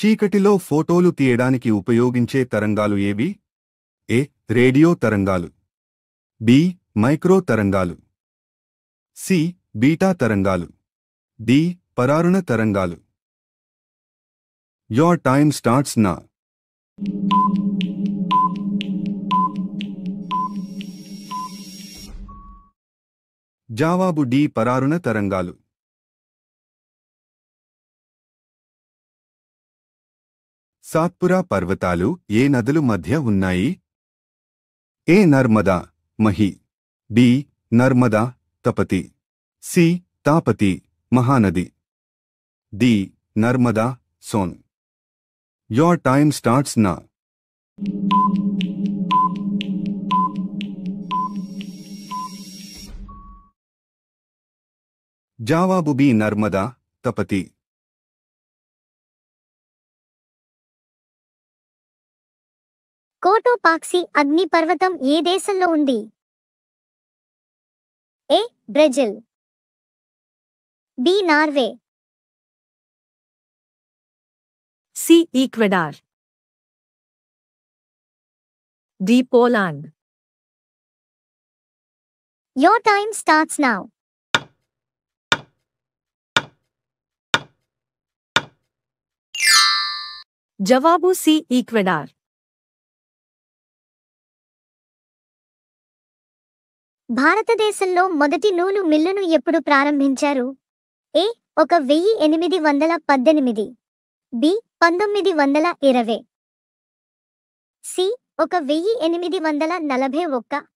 చీకటిలో ఫోటోలు తీయడానికి ఉపయోగించే తరంగాలు ఏవి? ఏ. రేడియో తరంగాలు. బి. మైక్రో తరంగాలు. సి. బీటా తరంగాలు. డి. పరారుణ తరంగాలు. Your time starts now. జవాబు డి. పరారుణ తరంగాలు. సాత్పురా పర్వతాలు ఏ నదుల మధ్య ఉన్నాయి? A. Narmada, Mahi. B. Narmada, Tapti. C. Tapti, Mahanadi. D. Narmada, Son. Your time starts now. జవాబు బి. నర్మదా, తపతి. కోటోపాక్సి అగ్నిపర్వతం ఏ దేశంలో ఉంది? A. Brazil. B. Norway. C. Ecuador. D. Poland. Your time starts now. జవాబు సి. ఈక్వెడార్. భారతదేశంలో మొదటి నూలు మిల్లును ఎప్పుడు ప్రారంభించారు? A. 1818. B. 1920. C. 1841.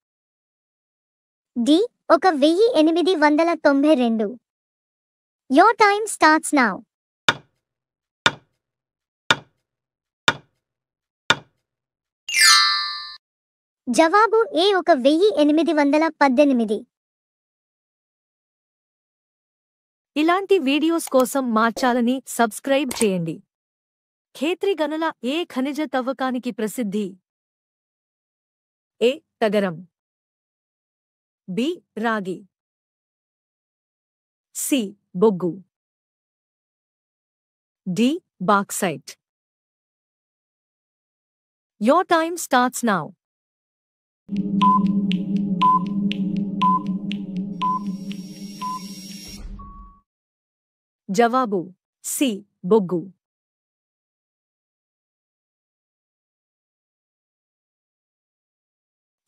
D. 1892. Your time starts now. జవాబు ఏ. 1818. ఇలాంటి వీడియోస్ కోసం మా ఛానల్ని సబ్స్క్రైబ్ చేయండి. ఖేత్రి గనుల ఏ ఖనిజ తవ్వకానికి ప్రసిద్ధి? ఏ. తగరం. బి. రాగి. సి. బొగ్గు. D. Bauxite. Your time starts now. జవాబు సి. బొగ్గు.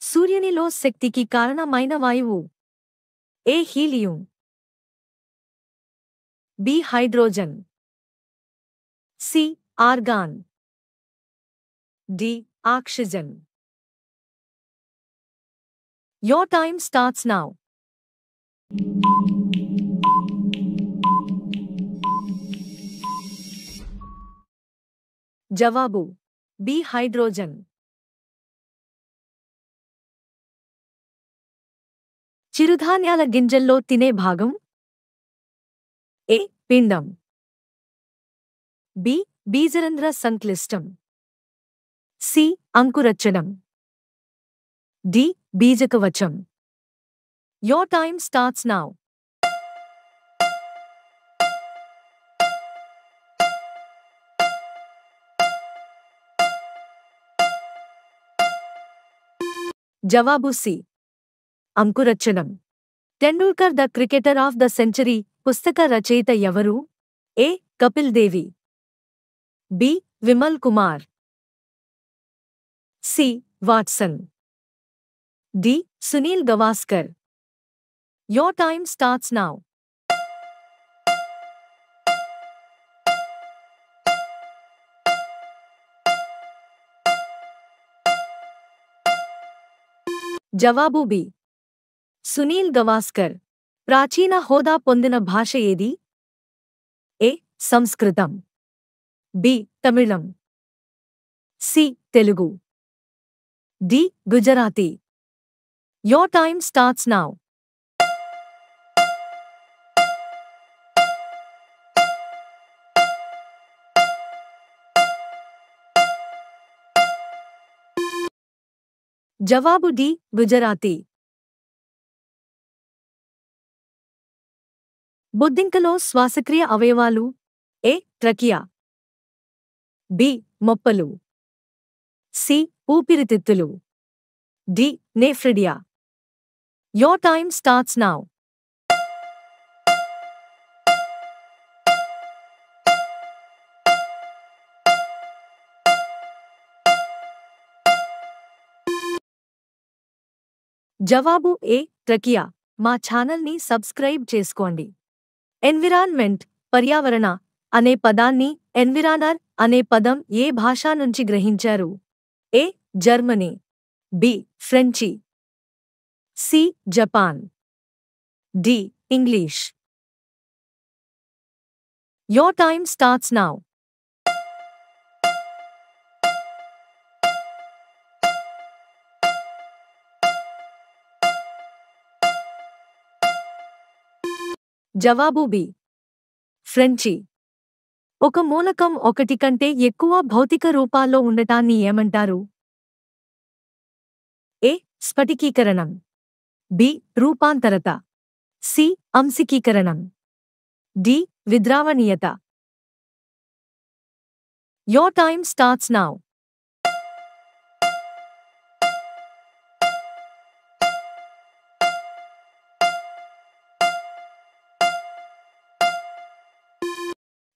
సూర్యునిలో శక్తికి కారణమైన వాయువు? A. Helium. B. Hydrogen. C. Argon. D. Oxygen. Your time starts now. జవాబు బి. హైడ్రోజన్. చిరుధాన్యాల గింజల్లో తినే భాగం? ఏ. పిండం. బి. బీజరంధ్ర సంక్లిష్టం. సి. అంకురచ్చడం. డి. బీజకవచం. Your time starts now. జవాబు సి. అంకురచ్చడం. Tendulkar the cricketer of the century పుస్తక రచయిత ఎవరు? A. Kapil Devi. B. Vimal Kumar. C. Watson. D. Sunil Gavaskar. Your time starts now. జవాబు బి. సునీల్ గవాస్కర్. ప్రాచీన హోదా పొందిన భాష ఏది? ఏ. సంస్కృతం. బి. తమిళం. C. Telugu. D. Gujarati. Your time starts now. జవాబు డి. గుజరాతీ. బొద్దింకలో శ్వాసక్రియ అవయవాలు? ఏ. ట్రకియా. బి మొప్పలు, సి ఊపిరితిత్తులు, D nephridia. Your time starts now. జవాబు ఏ ట్రకియా. మా ఛానల్ని సబ్స్క్రైబ్ చేసుకోండి. ఎన్విరాన్మెంట్ పర్యావరణ అనే పదాన్ని ఎన్విరానర్ అనే పదం ఏ భాష నుంచి గ్రహించారు? A Germany, B French, C Japan, D English. Your time starts now. జవాబు బి ఫ్రెంచి. ఒక మూలకం ఒకటి కంటే ఎక్కువ భౌతిక రూపాల్లో ఉండటాన్ని ఏమంటారు? ఏ స్ఫటికీకరణం, బి రూపాంతరత, సి అంశికీకరణం, డి విద్రావణీయత. Your time starts now.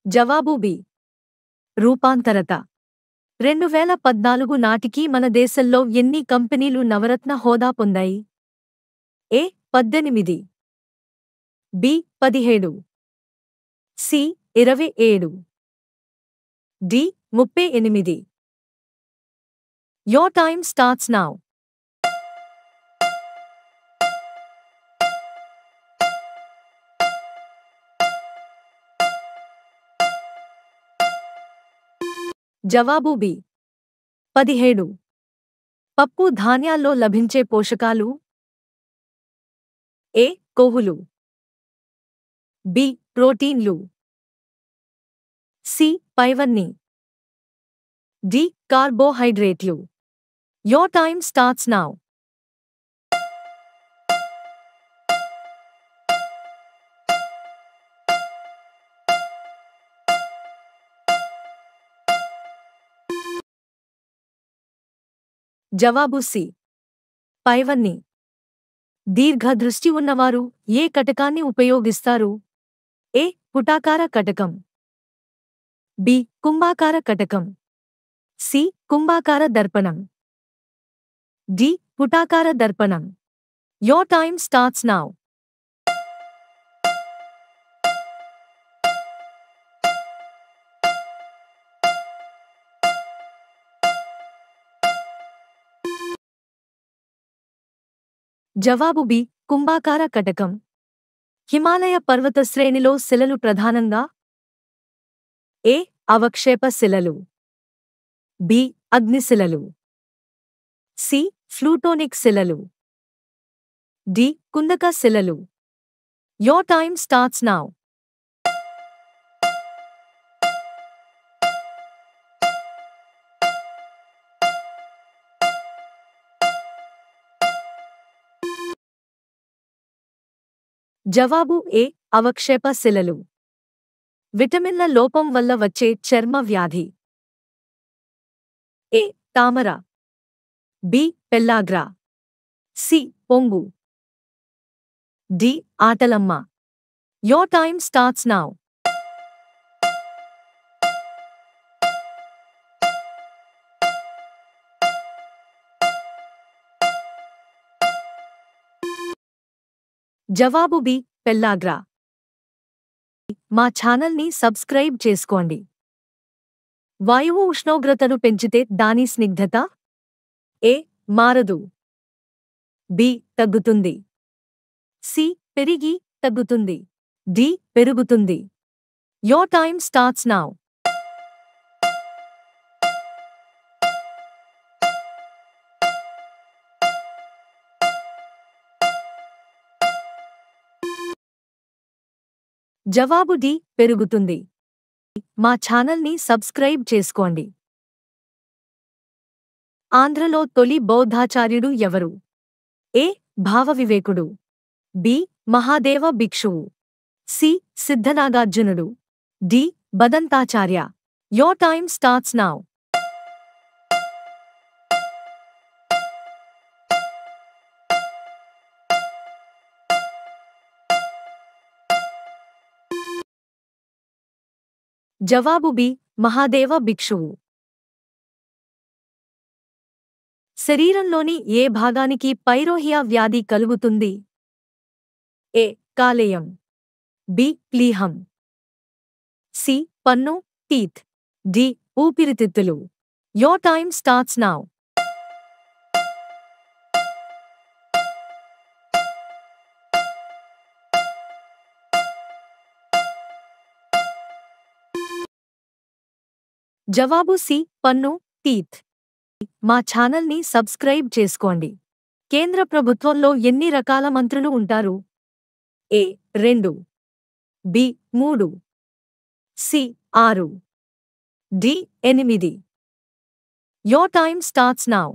జవాబు బి రూపాంతరత. 2014 నాటికి మన దేశంలో ఎన్ని కంపెనీలు నవరత్న హోదా పొందాయి? A 18, B 17, C 27, D 38. Your time starts now. జవాబు బి 17. పప్పు ధాన్యాల్లో లభించే పోషకాలు? ఏ కొవ్వులు, బి ప్రోటీన్లు, సి పైవన్నీ, డి కార్బోహైడ్రేట్లు. Your time starts now. జవాబు సి పైవన్నీ. దీర్ఘదృష్టి ఉన్నవారు ఏ కటకాన్ని ఉపయోగిస్తారు? ఏ పుటాకార కటకం, బి కుంభాకార కటకం, సి కుంభాకార దర్పణం, డి పుటాకార దర్పణం. Your time starts now. జవాబు బి కుంభాకార కటకం. హిమాలయ పర్వత శ్రేణిలో శిలలు ప్రధానంగా? ఏ అవక్షేప శిలలు, బి అగ్నిశిలలు, సి ఫ్లూటోనిక్ శిలలు, డి కుందక శిలలు. Your time starts now. జవాబు ఏ అవక్షేప శిలలు. విటమిన్ల లోపం వల్ల వచ్చే చర్మ వ్యాధి? ఏ తామర, బి పెల్లాగ్రా, సి పొంగు, డి ఆటలమ్మ. Your time starts now. జవాబు బి పెల్లాగ్రా. మా ఛానల్ని సబ్స్క్రైబ్ చేసుకోండి. వాయువు ఉష్ణోగ్రతను పెంచితే దాని స్నిగ్ధత? ఏ మారదు, బి తగ్గుతుంది, సి పెరిగి తగ్గుతుంది, డి పెరుగుతుంది. Your time starts now. జవాబు డి పెరుగుతుంది. మా ఛానల్ని సబ్స్క్రైబ్ చేసుకోండి. ఆంధ్రలో తొలి బౌద్ధాచార్యుడు ఎవరు? ఏ భావవివేకుడు, బి మహాదేవ భిక్షువు, సి సిద్ధనాగార్జునుడు, డి బదంతాచార్య. Your time starts now. జవాబు బి. మహాదేవ భిక్షువు. శరీరంలోని ఏ భాగానికి పైరోహియా వ్యాధి కలుగుతుంది? ఏ. కాలేయం. బి. ప్లీహం. సి. పన్ను టీత్. డి. ఊపిరితిత్తులు. Your time starts now. జవాబు సి. పన్ను టీత్. మా ఛానల్ని సబ్స్క్రైబ్ చేసుకోండి. కేంద్ర ప్రభుత్వంలో ఎన్ని రకాల మంత్రులు ఉంటారు? A. 2. B. 3. C. 6. D. 8. Your time starts now.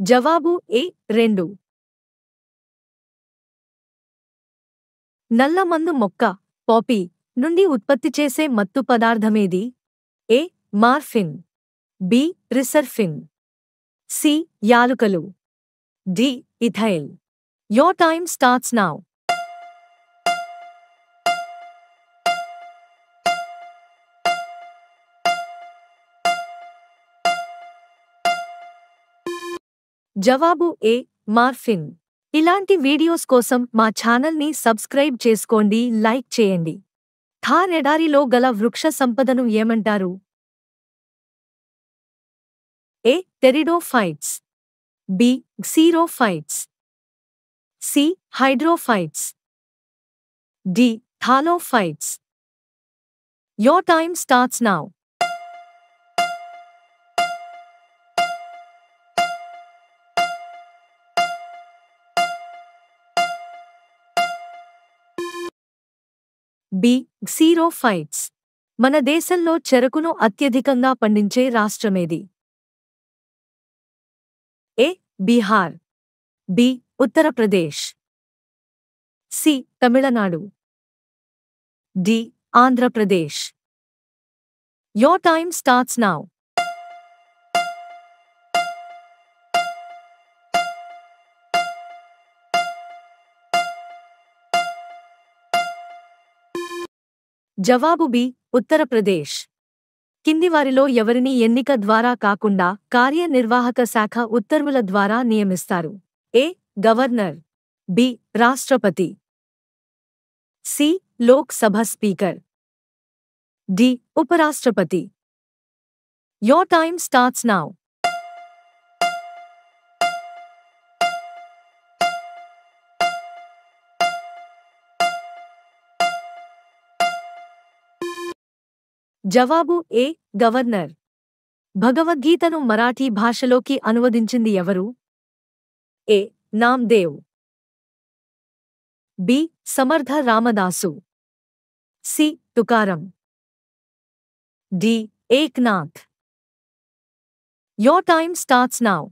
జవాబు ఏ. 2. నల్లమందు మొక్క పాపీ నుండి ఉత్పత్తి చేసే మత్తు పదార్థమేది? A. Morphine. B. Reserpine. C. యాలుకలు. D. Ethyl. Your time starts now. జవాబు ఏ. మార్ఫిన్. ఇలాంటి వీడియోస్ కోసం మా ఛానల్ని సబ్స్క్రైబ్ చేసుకోండి, లైక్ చేయండి. థార్ ఎడారిలో గల వృక్ష సంపదను ఏమంటారు? A. Pteridophytes. B. Xerophytes. C. Hydrophytes. D. Thallophytes. Your time starts now. B. Xerophytes. మన దేశంలో చెరకును అత్యధికంగా పండించే రాష్ట్రమేది? A. Bihar. B. Uttar Pradesh. C. Tamil Nadu. D. Andhra Pradesh. Your time starts now. జవాబు బి. ఉత్తరప్రదేశ్. కింది వారిలో ఎవరిని ఎన్నిక ద్వారా కాకుండా కార్యనిర్వాహక శాఖ ఉత్తర్వుల ద్వారా నియమిస్తారు? ఏ. గవర్నర్. బి. రాష్ట్రపతి. C. Lok Sabha speaker. D. ఉపరాష్ట్రపతి. Your time starts now. జవాబు ఏ. గవర్నర్. భగవద్గీతను మరాఠీ భాషలోకి అనువదించింది ఎవరు? A. Namdev. B. Samarth Ramdas. C. Tukaram. D. Eknath. Your time starts now.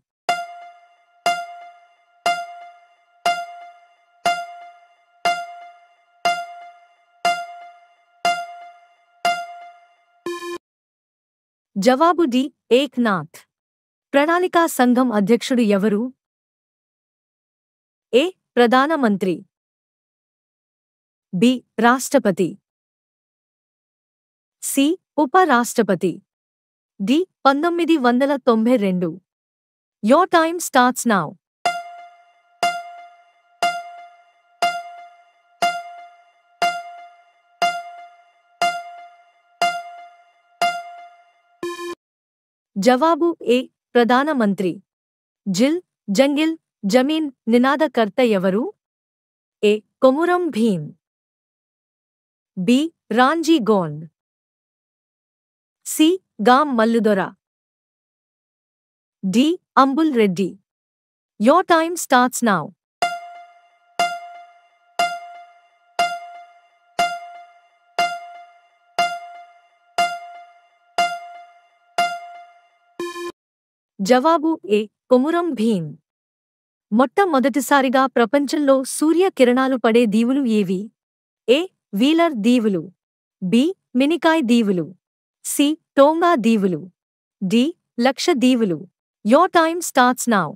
జవాబు డి. ఏక్నాథ్. ప్రణాళికా సంఘం అధ్యక్షుడు ఎవరు? ఏ. ప్రధానమంత్రి. బి. రాష్ట్రపతి. సి. ఉపరాష్ట్రపతి. D. 1992. Your time starts now. జవాబు ఏ. ప్రధానమంత్రి. జిల్, జంగిల్, జమీన్ నినాదకర్త ఎవరు? A. Komaram Bheem. B. Ramji Gond. C. Gam Malludora. D. Ambul Reddy. Your time starts now. జవాబు ఏ కొమురం భీం. మొట్టమొదటిసారిగా ప్రపంచంలో సూర్యకిరణాలు పడే దీవులు ఏవి? ఏ వీలర్ దీవులు, బి మినికాయ్ దీవులు, సి టోంగా దీవులు, డి లక్షద్వీపులు. Your time starts now.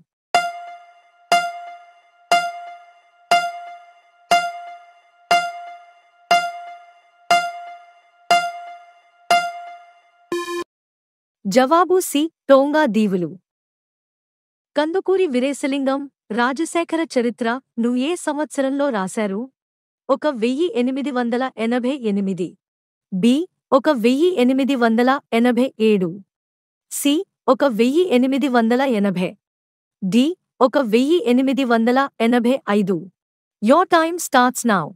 జవాబు సి టోంగా దీవులు. కందుకూరి వీరేశలింగం రాజశేఖర చరిత్ర ను ఏ సంవత్సరంలో రాశారు? 1888, B 1887, C 1880, D 1885. Your time starts now.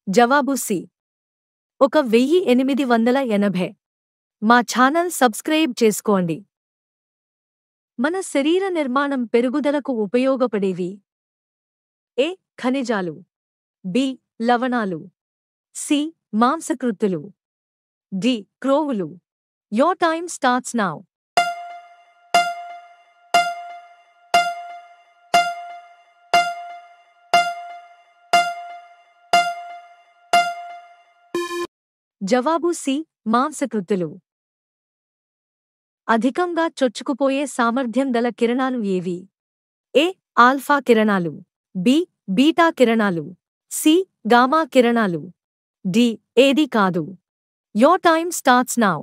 జవాబు సి 1880. మా ఛానల్ సబ్స్క్రైబ్ చేసుకోండి. మన శరీర నిర్మాణం పెరుగుదలకు ఉపయోగపడేవి: ఏ ఖనిజాలు, బి లవణాలు, సి మాంసకృత్తులు, డి క్రోవులు. Your time starts now. జవాబు సి మాంసకృత్తులు. అధికంగా చొచ్చుకుపోయే సామర్థ్యం గల కిరణాలు ఏవి? ఏ ఆల్ఫా కిరణాలు, బి బీటా కిరణాలు, సి గామా కిరణాలు, డి ఏది కాదు. Your time starts now.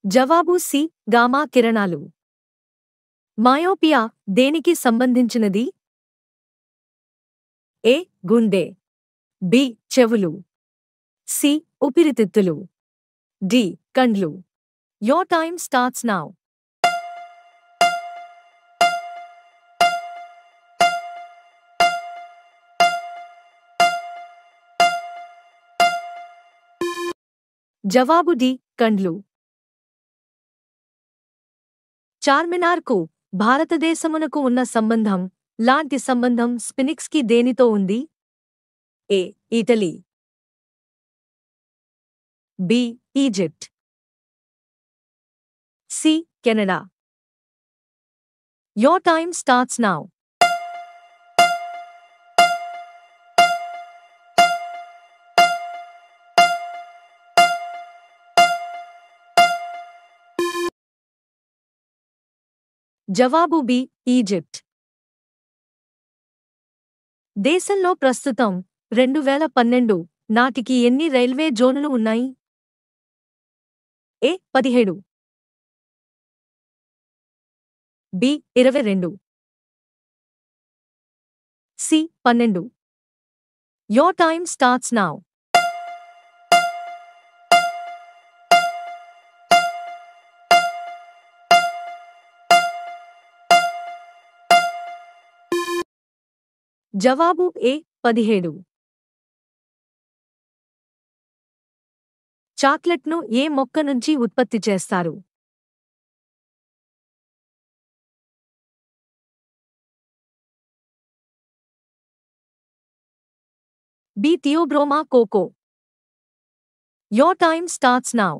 జవాబు సి గామా కిరణాలు. మయోపియా దేనికి సంబంధించినది? ఏ గుండె, బి చెవులు, సి ఊపిరితిత్తులు, డి కండ్లు. Your time starts now. జవాబు డి కండ్లు. చార్మినార్కు భారతదేశమునకు ఉన్న సంబంధం లాంటి సంబంధం స్ఫినిక్స్కి దేనితో ఉంది? A Italy, B Egypt, C Canada. Your time starts now. జవాబు బి ఈజిప్ట్. దేశంలో ప్రస్తుతం 2012 నాటికి ఎన్ని రైల్వే జోనులు ఉన్నాయి? A 17, B 22, C 12. Your time starts now. జవాబు ఏ 17. చాక్లెట్ను ఏ మొక్క నుంచి ఉత్పత్తి చేస్తారు? B theobroma cocoa. Your time starts now.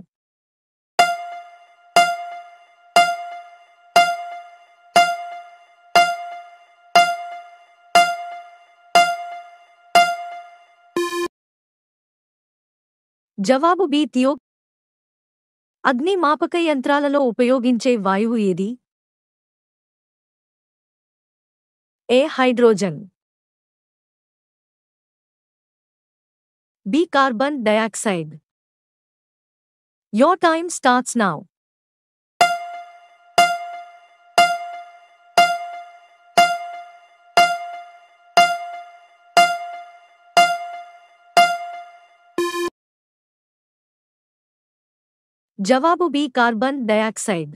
జవాబు బి థియో. అగ్నిమాపక యంత్రాలలో ఉపయోగించే వాయువు ఏది? A hydrogen, B carbon dioxide. Your time starts now. జవాబు బి కార్బన్ డయాక్సైడ్.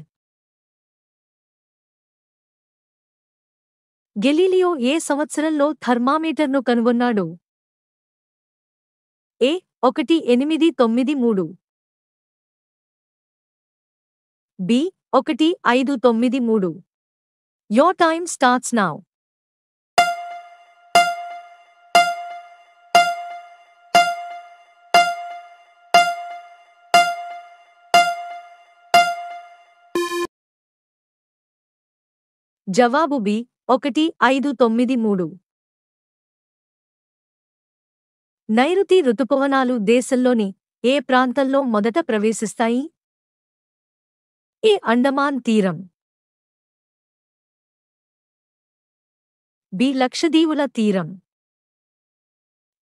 గెలీలియో ఏ సంవత్సరంలో థర్మామీటర్ను కనుగొన్నాడు? A 1893, B 1593. Your time starts now. జవాబు బి 1593. నైరుతి రుతుపవనాలు దేశంలోని ఏ ప్రాంతంలో మొదట ప్రవేశిస్తాయి? ఏ అండమాన్ తీరం, బి లక్షదీవుల తీరం.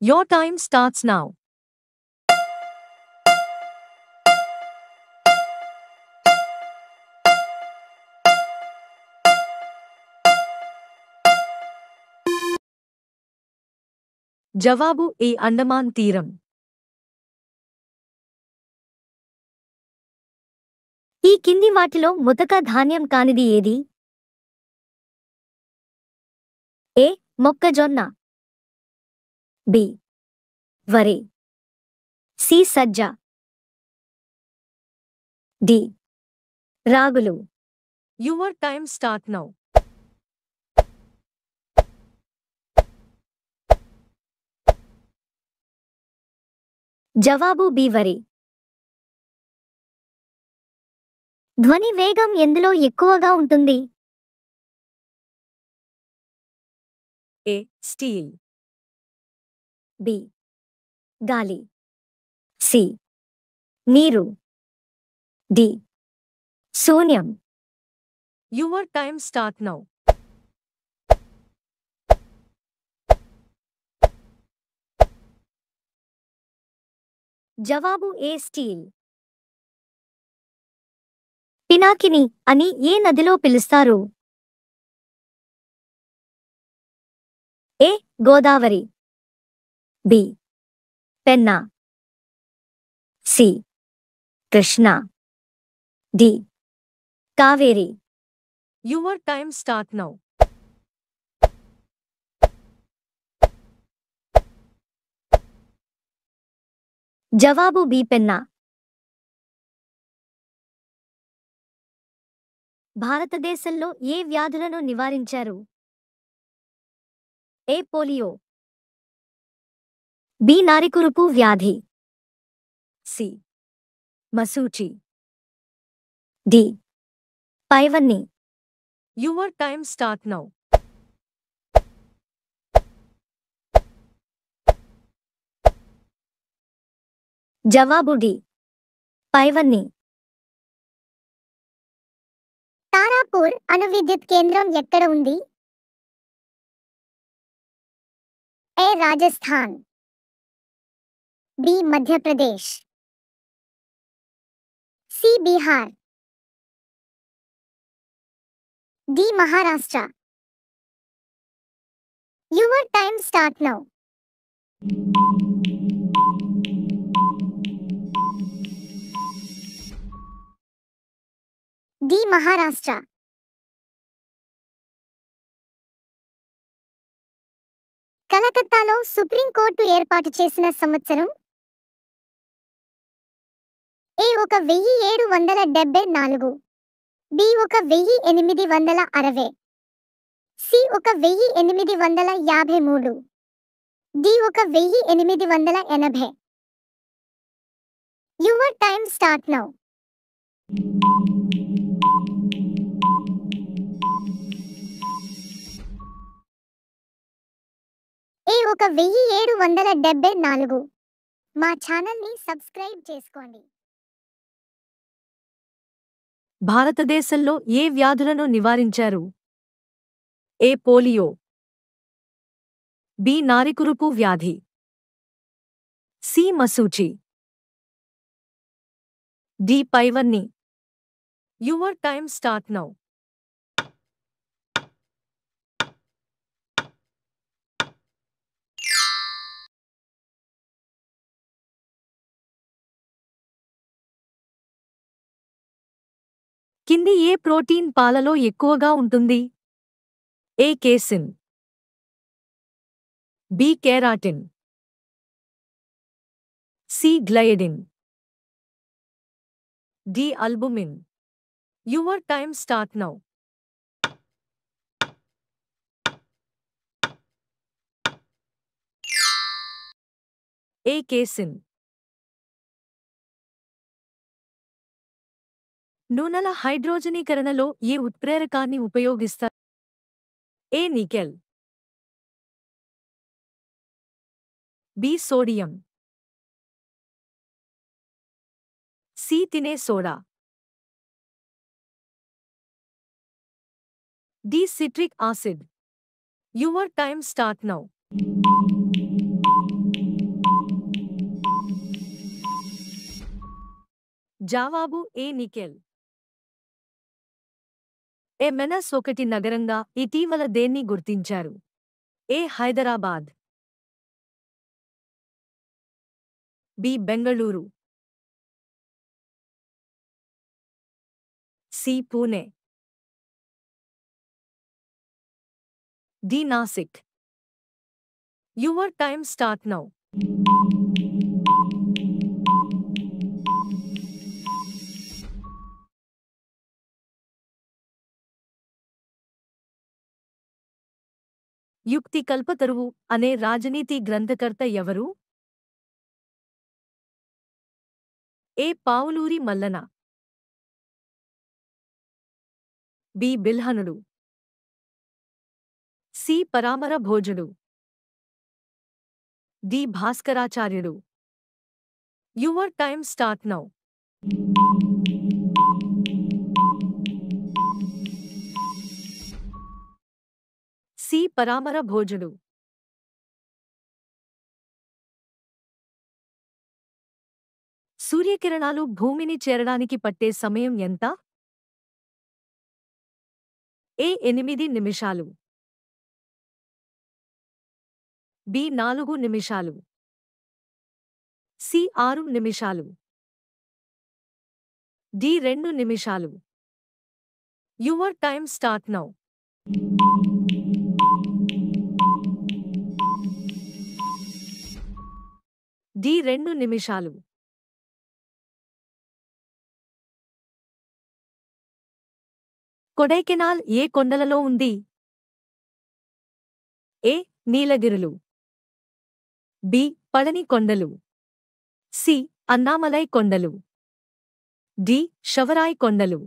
Your time starts now. జవాబు ఏ అండమాన్ తీరం. ఈ కింది వాటిలో ముతక ధాన్యం కానిది ఏది? ఏ మొక్కజొన్న, బి వరి, సి సజ్జ, డి రాగులు. Your time start now. జవాబు బి వరి. ధ్వని వేగం ఎందులో ఎక్కువగా ఉంటుంది? ఏ స్టీల్, బి గాలి, సి నీరు, డి శూన్యం. Your time start now. జవాబు ఏ స్టీల్. పినాకిని అని ఏ నదిలో పిలుస్తారు? A Godavari, B Penna, C Krishna, D Kaveri. Your time start now. జవాబు బి పెన్నా. భారతదేశంలో ఏ వ్యాధులను నివారించారు? ఏ పోలియో, బి నారికురుపు వ్యాధి, సి మసూచి, డి పైవన్నీ. Your time start now. జవాబు డి పైవన్నీ. తారాపూర్ అణు విద్యుత్ కేంద్రం ఎక్కడ ఉంది? A Rajasthan, B Madhya Pradesh, C Bihar, D Maharashtra. Your time start now. D Maharashtra. కలకత్తాలో సుప్రీంకోర్టు ఏర్పాటు చేసిన సంవత్సరం? A 1774, B 1860, C 1853, D 1880. Your time start now. A 1774. మా ఛానల్ని సబ్స్క్రైబ్ చేసుకోండి. భారతదేశంలో ఏ వ్యాధులను నివారించారు? ఏ పోలియో, బి నారికురుపు వ్యాధి, సి మసూచి, డి పైవన్నీ. Your time start now. కింది ఏ ప్రోటీన్ పాలలో ఎక్కువగా ఉంటుంది? A casein, B keratin, C gliadin. D albumin. Your time start now. A casein. నూనెల హైడ్రోజనీకరణలో ఏ ఉత్ప్రేరకాన్ని ఉపయోగిస్తారు? A nickel. B sodium. C తినే soda. D citric acid. Your time start now. జవాబు ఏ నికెల్. ఏ మెనస్ ఒకటి నగరంగా ఇటీవల దేన్ని గుర్తించారు? A Hyderabad. B Bengaluru. C Pune. D Nashik. Your time start now. యుక్తి కల్పతరువు అనే రాజనీతి గ్రంథకర్త ఎవరు? ఏ పావులూరి మల్లన. బి బిల్హనుడు. సి పరామర భోజుడు. డి భాస్కరాచార్యుడు. Your time start now. C Paramara భోజుడు. సూర్యకిరణాలు భూమిని చేరడానికి పట్టే సమయం ఎంత? ఏ 8 నిమిషాలు. బి 4 నిమిషాలు. సి 6 నిమిషాలు. డి 2 నిమిషాలు. Your time start now. D 2 నిమిషాలు. కొడైకెనాల్ ఏ కొండలలో ఉంది? ఏ నీలగిరులు. బి పళని కొండలు. సి అన్నామలై కొండలు. డి శవరాయ్ కొండలు.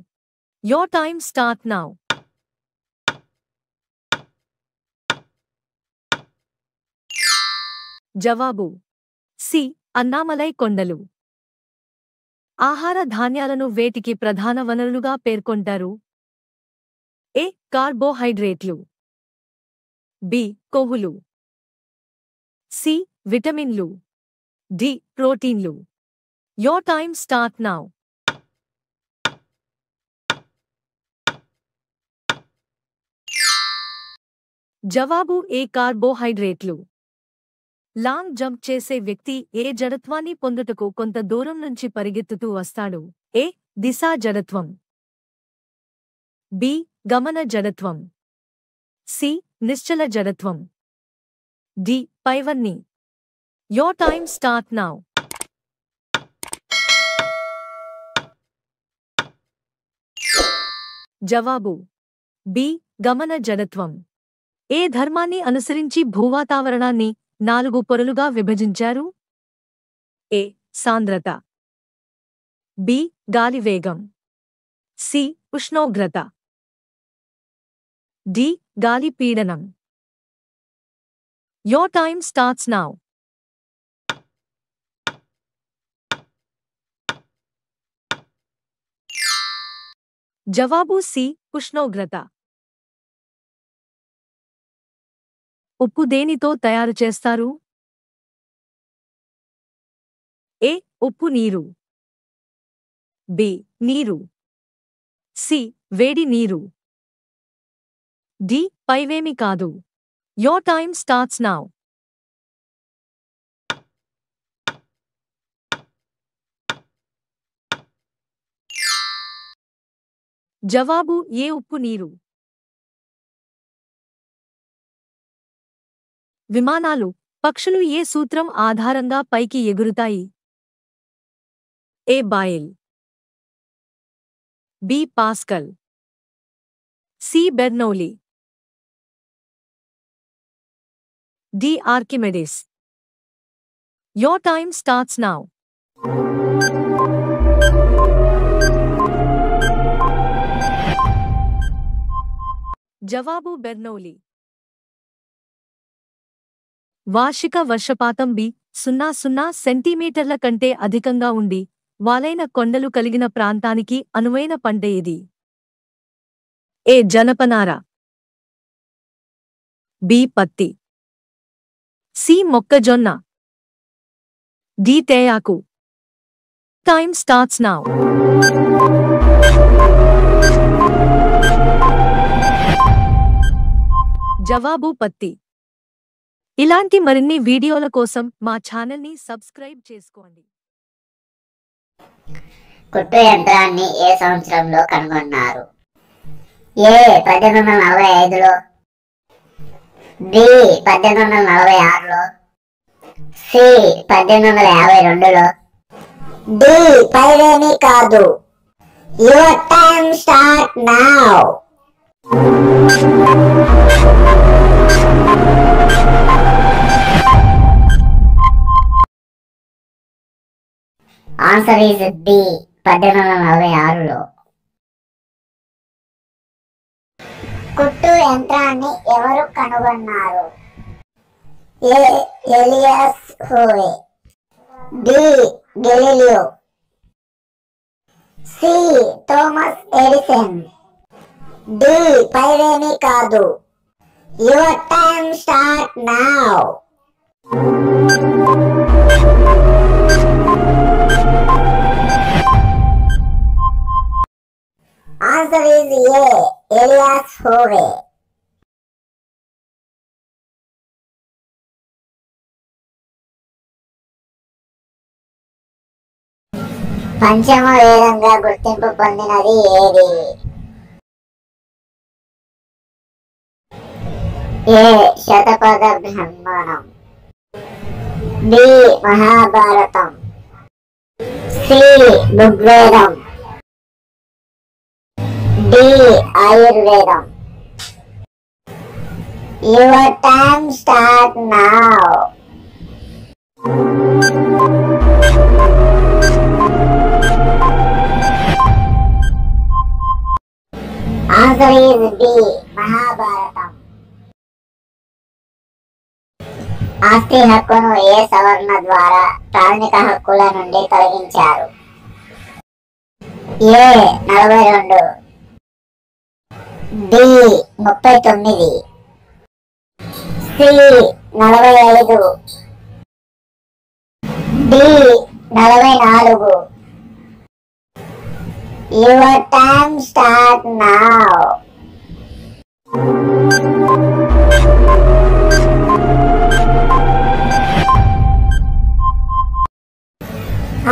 Your time start now. జవాబు సి అన్నామలై కొండలు. ఆహార ధాన్యాలను వేటికి ప్రధాన వనరులుగా పేర్కొంటారు? ఏ కార్బోహైడ్రేట్లు. బి కొవ్వులు. సి విటమిన్లు. డి ప్రోటీన్లు. Your time start now. జవాబు ఏ కార్బోహైడ్రేట్లు. లాంగ్ జంప్ చేసే వ్యక్తి ఏ జడత్వాన్ని పొందుటకు కొంత దూరం నుంచి పరిగెత్తుతూ వస్తాడు? ఏ దిశా జడత్వం. బి గమన జడత్వం. సి నిశ్చల జడత్వం. డి పైవన్నీ. Your time start now. జవాబు బి గమన జడత్వం. ఏ ధర్మాన్ని అనుసరించి భూవాతావరణాన్ని 4 పొరలుగా విభజించారు? ఏ సాంద్రత. బి గాలి వేగం. సి ఉష్ణోగ్రత. డి గాలి పీడనం. Your time starts now. జవాబు సి ఉష్ణోగ్రత. ఉప్పు దేనితో తయారు చేస్తారు? ఏ ఉప్పు నీరు. బి నీరు. సి వేడి నీరు. డి పైవేమి కాదు. Your time starts now. జవాబు ఏ ఉప్పు నీరు. విమానాలు, పక్షులు ఏ సూత్రం ఆధారంగా పైకి ఎగురుతాయి? A. Boyle, B. Pascal, C. Bernoulli, D. Archimedes. Your time starts now. జవాబు బెర్నౌలీ. వార్షిక వర్షపాతం B 00 సెంటీమీటర్ల కంటే అధికంగా ఉండి వాలైన కొండలు కలిగిన ప్రాంతానికి అనువైన పంట ఏది? ఏ. జనపనార, బి. పత్తి, సి. మొక్కజొన్న, డి. తేయాకు. Time starts now. జవాబు పత్తి. ఇలాంటి మరిన్ని వీడియోల కోసం మా ఛానల్ని సబ్స్క్రైబ్ చేసుకోండి. కుట్టు యంత్రాన్ని ఏ సంవత్సరంలో కనుగొన్నారు? ఏ. 1845లో, బి. 1846లో, సి. 1852లో, డి. పైవేమీ కాదు. Your time start now. Answer is B. 1846లో. కుట్టు యంత్రాన్ని ఎవరు కనుగొన్నారు? A. Elias Howe, B. Galileo, C. Thomas Edison, D. పైవేమీ కాదు. Your time start now. Answer is A. Elias Howe. పంచమ వేదంగా గుర్తింపు పొందినది ఏది? ఏ. శతపథ బ్రాహ్మణం, బి. మహాభారతం, సి. ఋగ్వేదం, డి. ఆయుర్వేదం. Your time start now. Answer is B. మహాభారతం. ఆస్తి హక్కును ఏ సవరణ ద్వారా ప్రాథమిక హక్కుల నుండి తొలగించారు? A. 42, B. 39, C. 45, D. 44. Your time start now.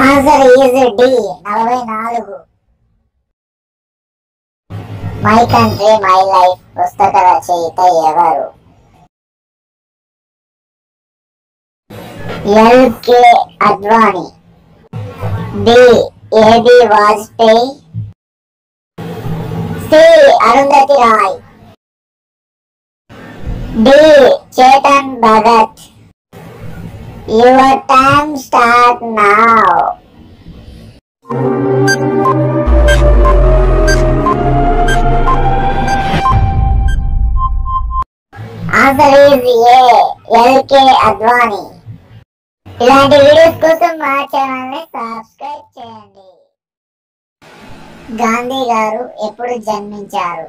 Answer is D. 44. My country my life పుస్తక రచయిత ఎవరు? L K. Advani, B. A B. Vajpayee, C. Arundhati Roy, D. Chetan Bhagat. Your time start now. Answer is A. L K. Advani. ఇలాంటి వీడియోస్ కోసం మా ఛానల్ ని సబ్స్క్రైబ్ చేయండి. గాంధీ గారు ఎప్పుడు జన్మించారు?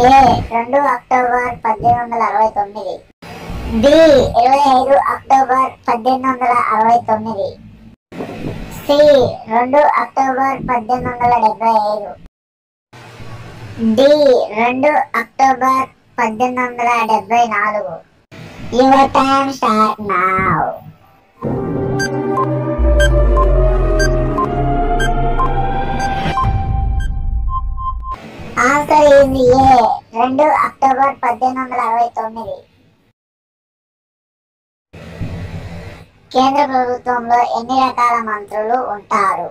A. 2 October 1869, B. 25 October 1869, C. 2 October 1875, D. 2 October 1874. Your time start now. Answer is A. 2 October 1869. కేంద్ర ప్రభుత్వంలో ఎన్ని రకాల మంత్రులు ఉంటారు?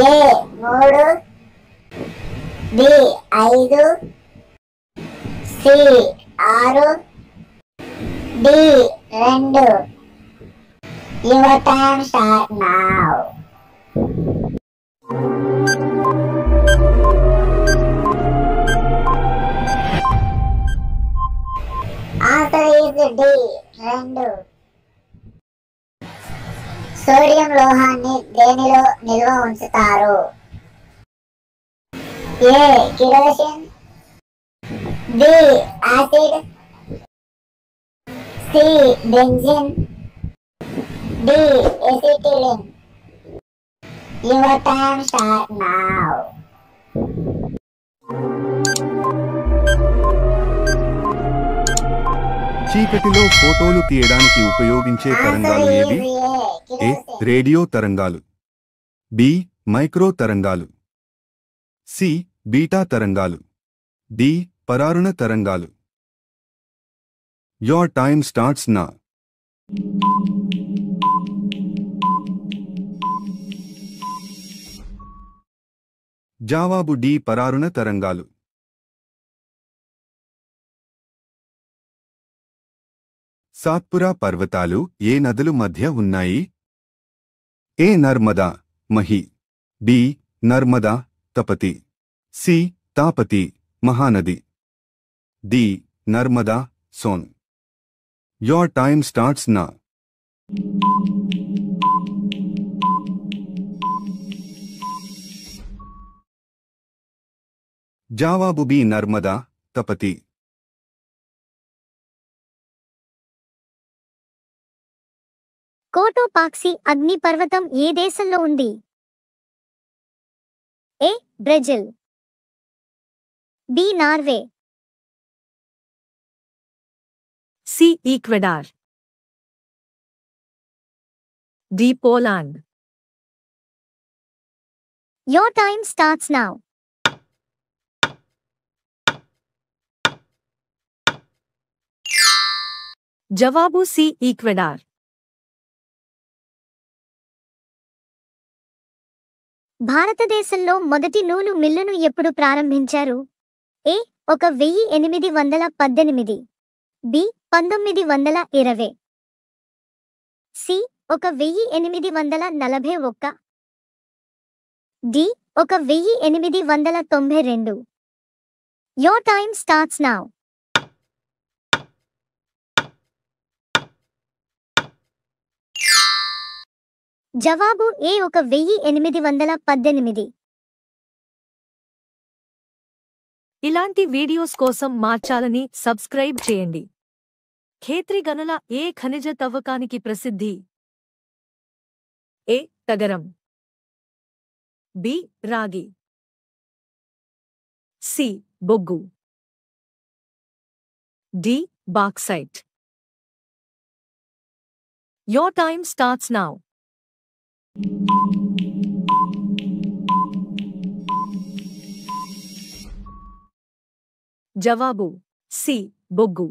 A 3, B 5, C 6, D 2. Your time start now. Answer is D 2. Sodium లోహాన్ని దేనిలో నిల్వ ఉంచుతారు? A kerosene, B acid, C benzene, D acetylene. Your time start now. చీకటిలో ఫోటోలు తీయడానికి ఉపయోగించే తరంగాలు ఏవి? ఏ రేడియో తరంగాలు, బి మైక్రో తరంగాలు, సి బీటా తరంగాలు, డి పరారుణ తరంగాలు. Your time starts now. జవాబు డి పరారుణ తరంగాలు. సాత్పురా పర్వతాలు ఏ నదుల మధ్య ఉన్నాయి? A Narmada, Mahi, B Narmada, Tapti, C Tapti, Mahanadi, D Narmada, Son. Your time starts now. జవాబు బి నర్మదా, తపతి. కోటోపాక్సి అగ్నిపర్వతం ఏ దేశంలో ఉంది? A Brazil, B Norway, C Ecuador, D Poland. Your time starts now. జవాబు సి ఈక్వెడార్. భారతదేశంలో మొదటి నూలు మిల్లును ఎప్పుడు ప్రారంభించారు? A 1818, B 1920, C 1841, D 1892. Your time starts now. జవాబు ఏ 1818. ఇలాంటి వీడియోస్ కోసం మా ఛానల్ని సబ్స్క్రైబ్ చేయండి. ఖేత్రి గనుల ఏ ఖనిజ తవ్వకానికి ప్రసిద్ధి? ఏ తగరం, బి రాగి, సి బొగ్గు, D bauxite. Your time starts now. జవాబు సి బొగ్గు.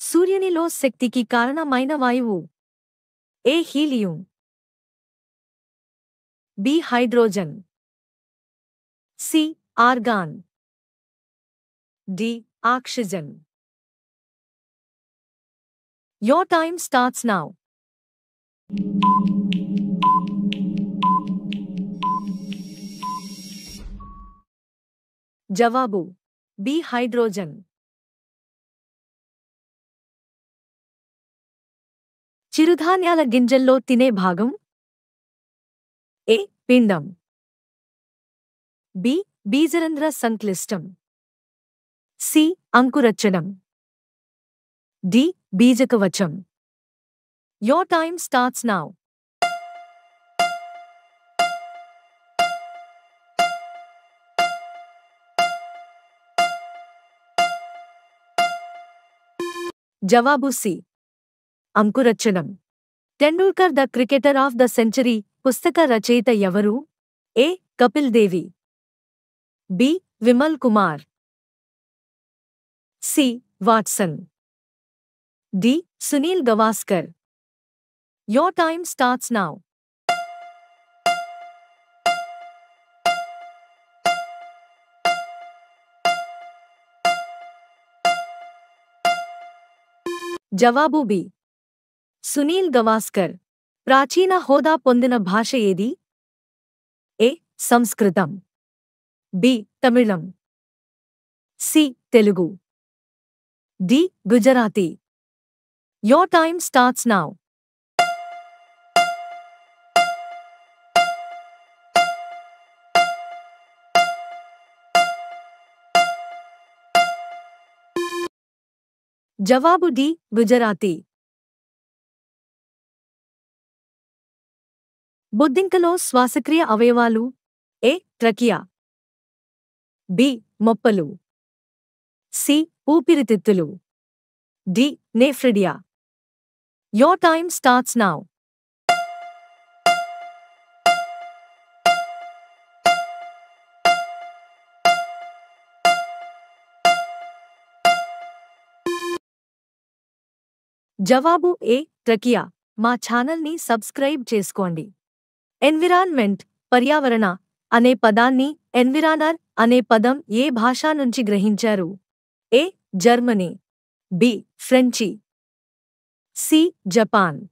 సూర్యునిలో శక్తికి కారణమైన వాయువు? A helium, B hydrogen, C argon, D oxygen. Your time starts now. జవాబు బి హైడ్రోజన్. చిరుధాన్యాల గింజల్లో తినే భాగం? ఏ పిండం, బి బీజరంధ్ర సంక్లిష్టం, సి అంకురచ్చడం, డి బీజకవచం. Your time starts now. జవాబు సి అంకురచ్చడం. Tendulkar the cricketer of the century పుస్తక రచయిత ఎవరు? A Kapil Devi, B Vimal Kumar, C. Watson. D. Sunil Gavaskar. Your time starts now. జవాబు బి. సునీల్ గవాస్కర్. ప్రాచీన హోదా పొందిన భాష ఏది? ఏ. సంస్కృతం. బి. తమిళం. C. Telugu. D. Gujarati. Your time starts now. జవాబు డి. గుజరాతీ. బొద్దింకలో శ్వాసక్రియ అవయవాలు. ఏ. ట్రకియా. బి. మొప్పలు. సి. ఊపిరితిత్తులు. D. Nephridia. Your time starts now. జవాబు ఏ. ట్రకియా. మా ఛానల్ని సబ్స్క్రైబ్ చేసుకోండి. ఎన్విరాన్మెంట్, పర్యావరణ అనే పదాన్ని ఎన్విరానర్ అనే పదం ఏ భాష నుంచి గ్రహించారు? A. Germany. B. French. C. Japan.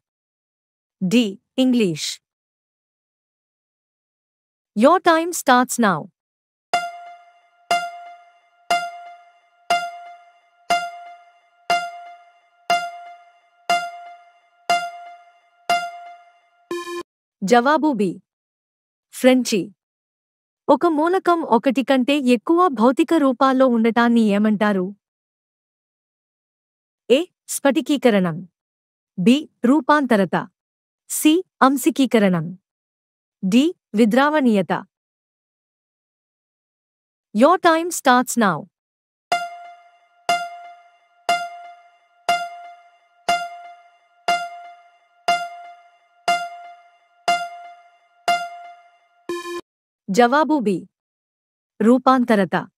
D. English. Your time starts now. జవాబు బి. ఫ్రెంచి. ఒక మూలకం ఒకటి కంటే ఎక్కువ భౌతిక రూపాల్లో ఉండటాన్ని ఏమంటారు? ఏ. స్ఫటికీకరణం. బి. రూపాంతరత. సి. అంశికీకరణం. డి. విద్రావణీయత. Your time starts now. జవాబు బి. రూపాంతరత.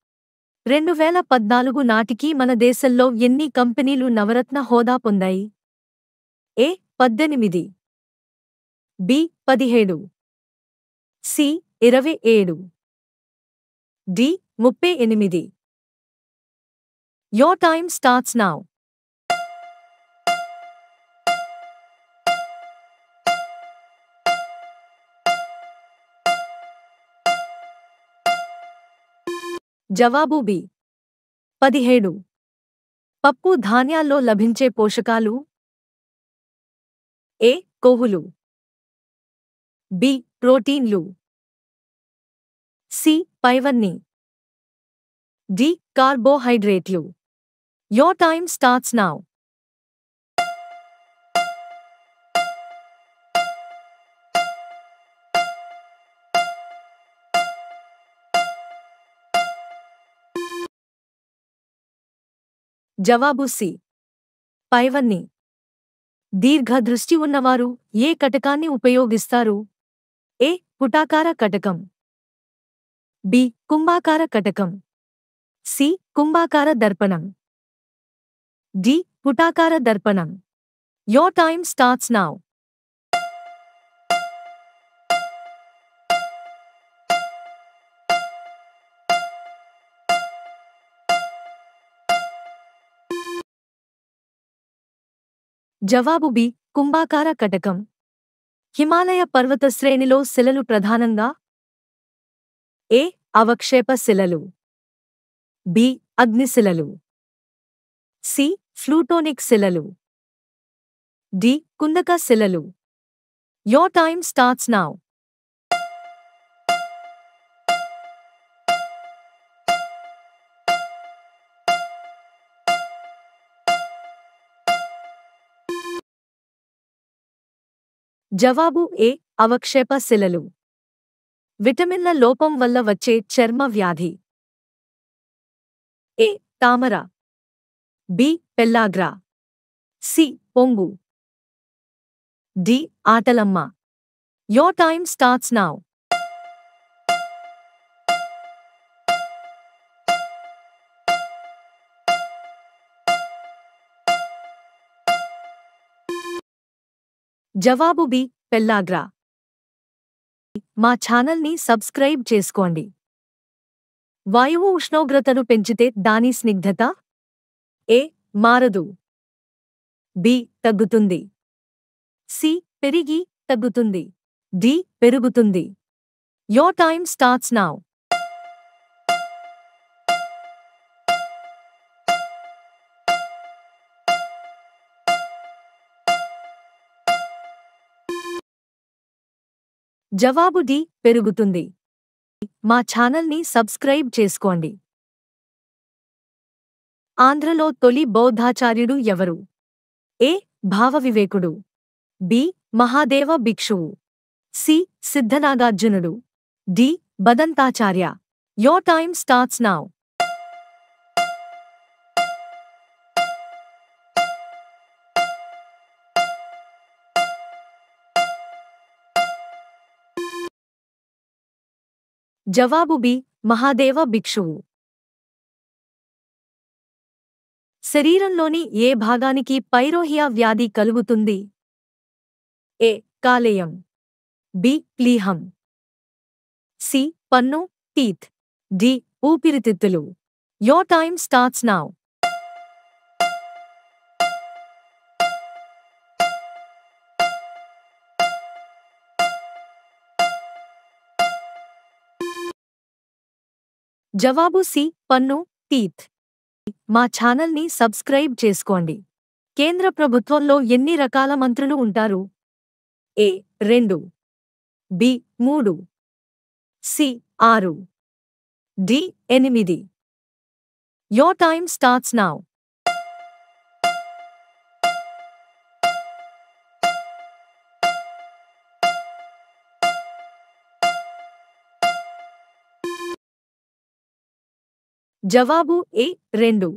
2014 నాటికి మన దేశంలో ఎన్ని కంపెనీలు నవరత్న హోదా పొందాయి? A. 18. B. 17. C. 27. D. 38. Your time starts now. జవాబు బి. 17. పప్పు ధాన్యాల్లో లభించే పోషకాలు. ఏ. కొవ్వులు. బి. ప్రోటీన్లు. సి. పైవన్నీ. డి. కార్బోహైడ్రేట్లు. Your time starts now. జవాబు సి. పైవన్నీ. దీర్ఘదృష్టి ఉన్నవారు ఏ కటకాన్ని ఉపయోగిస్తారు? ఏ. పుటాకార కటకం. బి. కుంభాకార కటకం. సి. కుంభాకార దర్పణం. డి. పుటాకార దర్పణం. Your time starts now. జవాబు బి. కుంభాకార కటకం. హిమాలయ పర్వత శ్రేణిలో శిలలు ప్రధానంగా. ఏ. అవక్షేప శిలలు. బి. అగ్నిశిలలు. సి. ఫ్లూటోనిక్ శిలలు. డి. కుందక శిలలు. Your time starts now. జవాబు ఏ. అవక్షేప శిలలు. విటమిన్ల లోపం వల్ల వచ్చే చర్మ వ్యాధి. ఏ. తామర. బి. పెల్లాగ్రా. సి. పొంగు. డి. ఆటలమ్మ. Your time starts now. జవాబు బి పెల్లాగ్రా. మా ఛానల్ని సబ్స్క్రైబ్ చేసుకోండి. వాయువు ఉష్ణోగ్రతను పెంచితే దాని స్నిగ్ధత ఏ మారదు, బి తగ్గుతుంది, సి పెరిగి తగ్గుతుంది, డి పెరుగుతుంది. Your time starts now. జవాబు డి పెరుగుతుంది. మా ఛానల్ని సబ్స్క్రైబ్ చేసుకోండి. ఆంధ్రలో తొలి బౌద్ధాచార్యుడు ఎవరు? ఏ భావవివేకుడు, బి మహాదేవ భిక్షువు, సి సిద్ధనాగార్జునుడు, D Badantacharya. Your time starts now. జవాబు బి మహాదేవ భిక్షువు. శరీరంలోని ఏ భాగానికి పైరోహియా వ్యాధి కలుగుతుంది? ఏ కాలేయం, బి ప్లీహం, సి పన్ను టీత్, డి ఊపిరితిత్తులు. Your time starts now. జవాబు సి పన్ను టీత్. మా ఛానల్ని సబ్స్క్రైబ్ చేసుకోండి. కేంద్ర ప్రభుత్వంలో ఎన్ని రకాల మంత్రులు ఉంటారు? A 2, B 3, C 6, D 8. Your time starts now. జవాబు ఏ 2.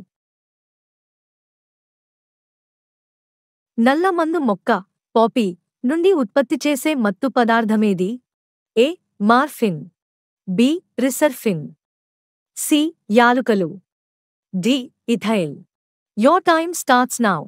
నల్లమందు మొక్క పాపీ నుండి ఉత్పత్తి చేసే మత్తు పదార్థమేది? A morphine, B reserpine, C యాలుకలు, D ethyl. Your time starts now.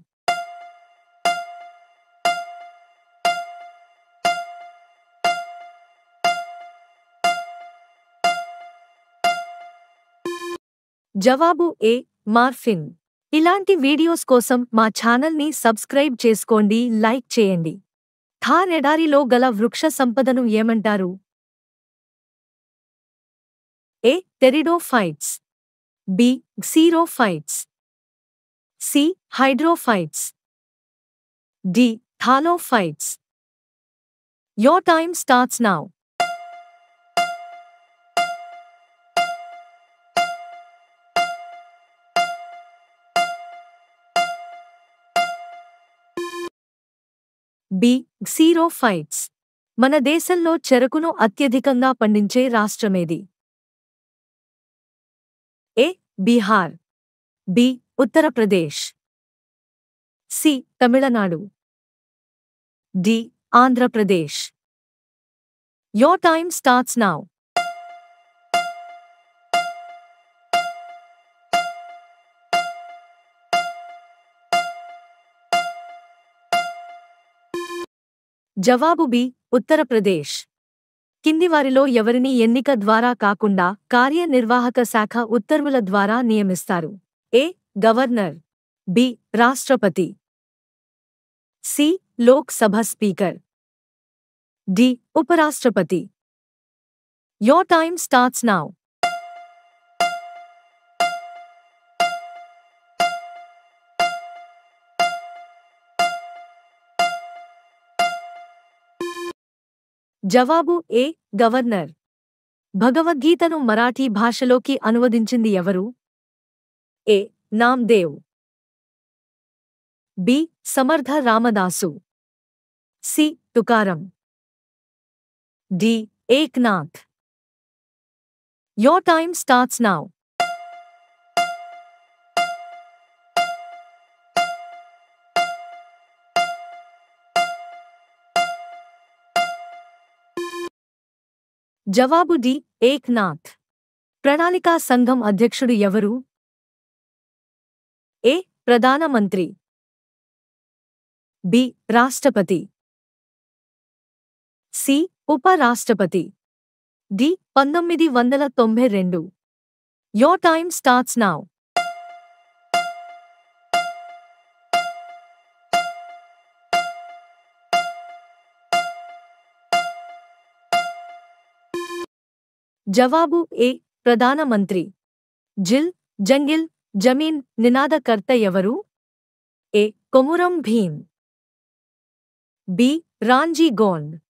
జవాబు ఏ మార్ఫిన్. ఇలాంటి వీడియోస్ కోసం మా ఛానల్ని సబ్స్క్రైబ్ చేసుకోండి, లైక్ చేయండి. థార్ ఎడారిలో గల వృక్ష సంపదను ఏమంటారు? A pteridophytes, B xerophytes, C hydrophytes, D thallophytes. Your time starts now. B xerophytes. మన దేశంలో చెరకును అత్యధికంగా పండించే రాష్ట్రమేది? A Bihar, B Uttar Pradesh, C Tamil Nadu, D Andhra Pradesh. Your time starts now. జవాబు బి ఉత్తరప్రదేశ్. కింది వారిలో ఎవరిని ఎన్నిక ద్వారా కాకుండా కార్యనిర్వాహక శాఖ ఉత్తర్వుల ద్వారా నియమిస్తారు? ఏ గవర్నర్, బి రాష్ట్రపతి, C Lok Sabha speaker, D ఉపరాష్ట్రపతి. Your time starts now. జవాబు ఏ గవర్నర్. భగవద్గీతను మరాఠీ భాషలోకి అనువదించింది ఎవరు? A Namdev, B Samarth Ramdas, C Tukaram, D Eknath. Your time starts now. జవాబు డి ఏక్నాథ్. ప్రణాళికా సంఘం అధ్యక్షుడు ఎవరు? ఏ ప్రధానమంత్రి, బి రాష్ట్రపతి, సి. ఉపరాష్ట్రపతి. D. 1992. Your time starts now. జవాబు ఏ. ప్రధానమంత్రి. జిల్, జంగిల్, జమీన్ నినాదకర్త ఎవరు? A. Komaram Bheem. B. Ramji Gond.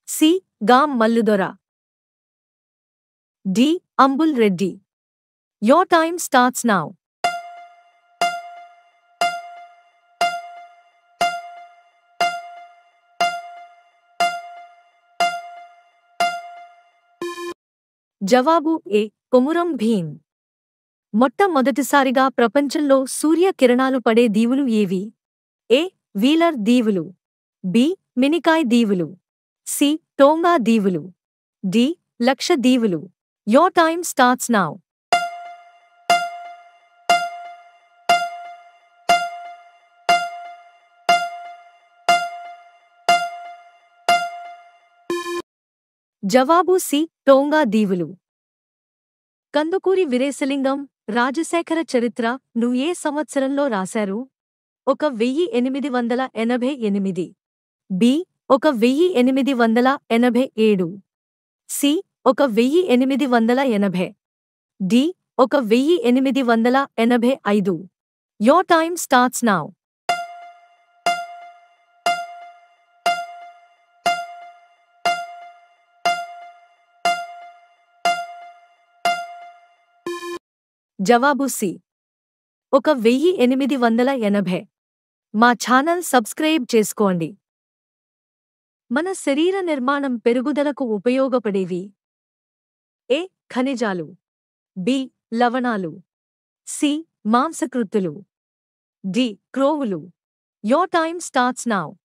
C. Gam Malludora. D. Ambul Reddy. Your time starts now. జవాబు ఏ. కొమురం భీం. మొట్టమొదటిసారిగా ప్రపంచంలో సూర్య కిరణాలు పడే దీవులు ఏవి? ఏ. వీలర్ దీవులు. బి. మినికాయ్ దీవులు. సి. టోంగా దీవులు. డి. లక్షద్వీపులు. Your time starts now. జవాబు సి. టోంగా దీవులు. కందుకూరి వీరేశలింగం రాజశేఖర చరిత్ర ను ఏ సంవత్సరంలో రాశారు? 1888. B. 1887. C. 1880. D. 1885. Your time starts now. జవాబు సి. 1880. మా ఛానల్ సబ్స్క్రైబ్ చేసుకోండి. మన శరీర నిర్మాణం పెరుగుదలకు ఉపయోగపడేవి. ఏ. ఖనిజాలు. బి. లవణాలు. సి. మాంసకృత్తులు. డి. క్రోవులు. Your time starts now.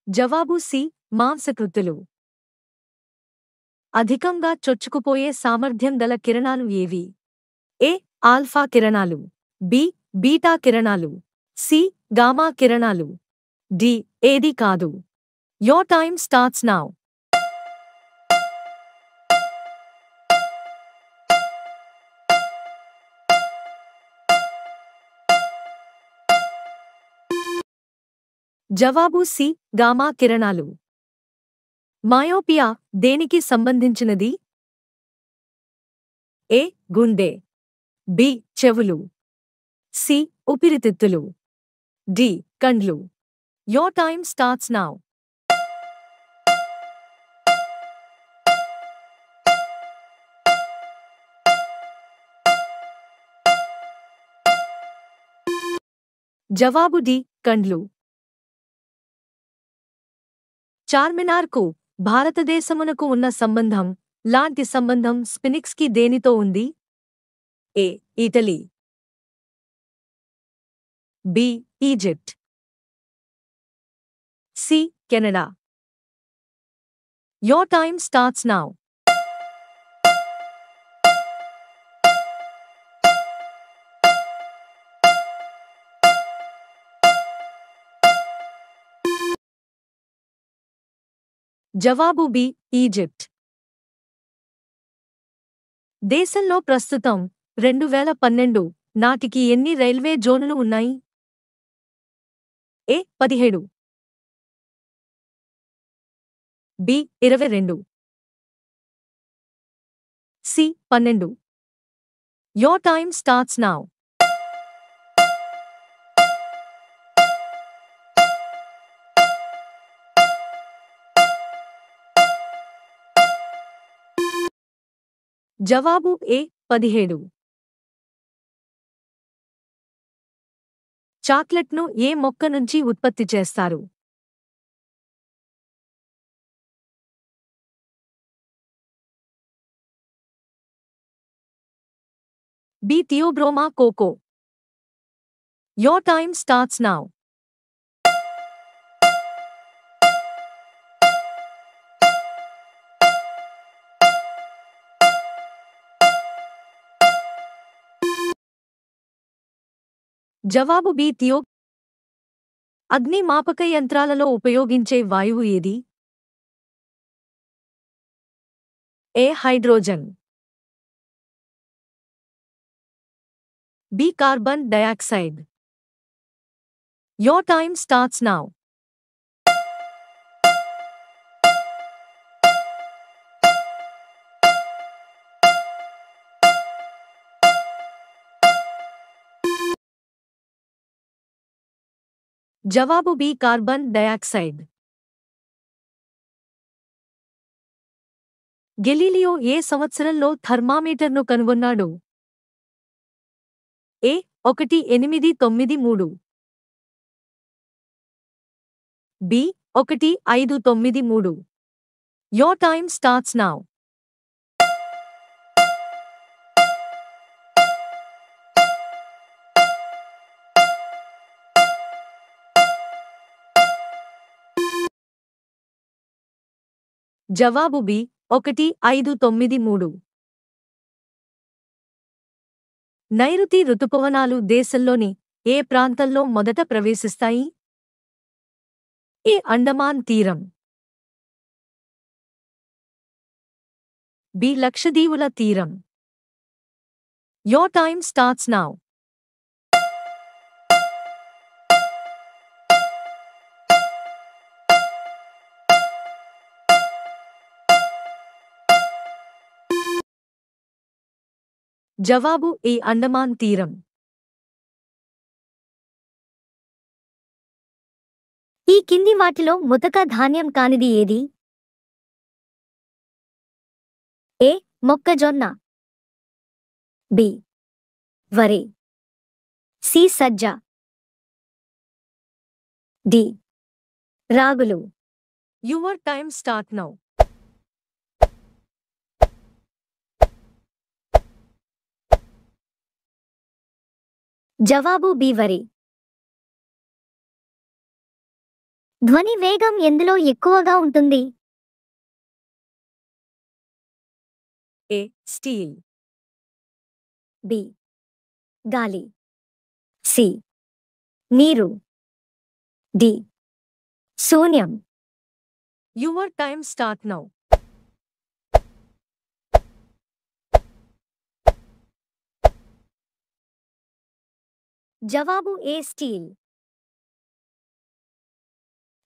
జవాబు సి. మాంసకృత్తులు. అధికంగా చొచ్చుకుపోయే సామర్థ్యం గల కిరణాలు ఏవి? ఏ. ఆల్ఫా కిరణాలు. బి. బీటా కిరణాలు. సి. గామా కిరణాలు. డి. ఏది కాదు. Your time starts now. జవాబు సి. గామా కిరణాలు. మయోపియా దేనికి సంబంధించినది? ఏ. గుండె. బి. చెవులు. సి. ఊపిరితిత్తులు. డి. కండ్లు. Your time starts now. జవాబు డి. కండ్లు. చార్మినార్కు భారతదేశమునకు ఉన్న సంబంధం లాంటి సంబంధం స్ఫినిక్స్కి దేనితో ఉంది? A. Italy. B. Egypt. C. Canada. Your time starts now. జవాబు బి. ఈజిప్ట్. దేశంలో ప్రస్తుతం 2012 నాటికి ఎన్ని రైల్వే జోన్లు ఉన్నాయి? A. 17. B. 22. C. 12. Your time starts now. జవాబు ఏ. 17. చాక్లెట్ను ఏ మొక్క నుంచి ఉత్పత్తి చేస్తారు? B. Theobroma cocoa. Your time starts now. జవాబు బి థియో. అగ్నిమాపక యంత్రాలలో ఉపయోగించే వాయువు ఏది? A hydrogen, B carbon dioxide. Your time starts now. జవాబు బి కార్బన్ డయాక్సైడ్. గెలీలియో ఏ సంవత్సరంలో థర్మామీటర్ను కనుగొన్నాడు? A 1893, B 1593. Your time starts now. జవాబు బి 1593. నైరుతి రుతుపవనాలు దేశంలోని ఏ ప్రాంతంలో మొదట ప్రవేశిస్తాయి? ఏ అండమాన్ తీరం, బి లక్షదీవుల తీరం. Your time starts now. జవాబు ఏ అండమాన్ తీరం. ఈ కింది వాటిలో ముతక ధాన్యం కానిది ఏది? ఏ మొక్కజొన్న, బి వరి, సి సజ్జ, డి రాగులు. Your time start now. జవాబు బి వరి. ధ్వని వేగం ఎందులో ఎక్కువగా ఉంటుంది? ఏ స్టీల్, బి గాలి, సి నీరు, డి శూన్యం. Your time start now. జవాబు ఏ స్టీల్.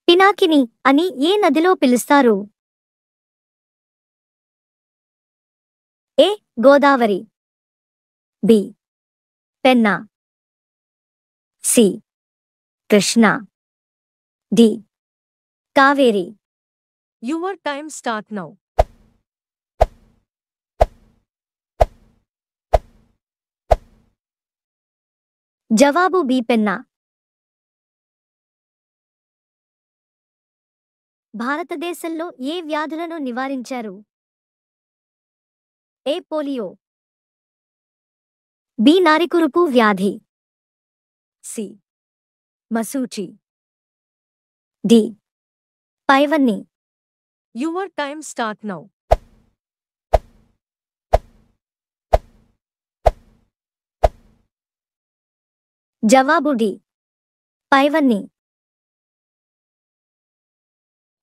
పినాకిని అని ఏ నదిలో పిలుస్తారు? A Godavari, B Penna, C Krishna, D Kaveri. Your time start now. జవాబు బి పెన్నా. భారతదేశంలో ఏ వ్యాధులను నివారించారు? ఏ పోలియో, బి నారికురుపు వ్యాధి, సి మసూచి, డి పైవన్నీ. Your time start now. జవాబు డి పైవన్నీ.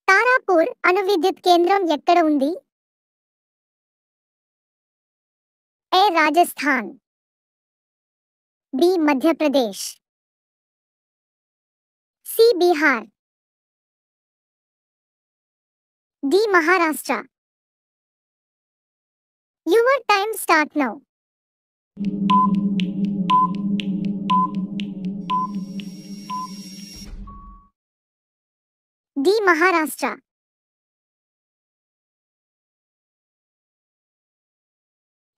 తారాపూర్ అణు విద్యుత్ కేంద్రం ఎక్కడ ఉంది? A Rajasthan, B Madhya Pradesh, C Bihar, D Maharashtra. Your time start now. D Maharashtra.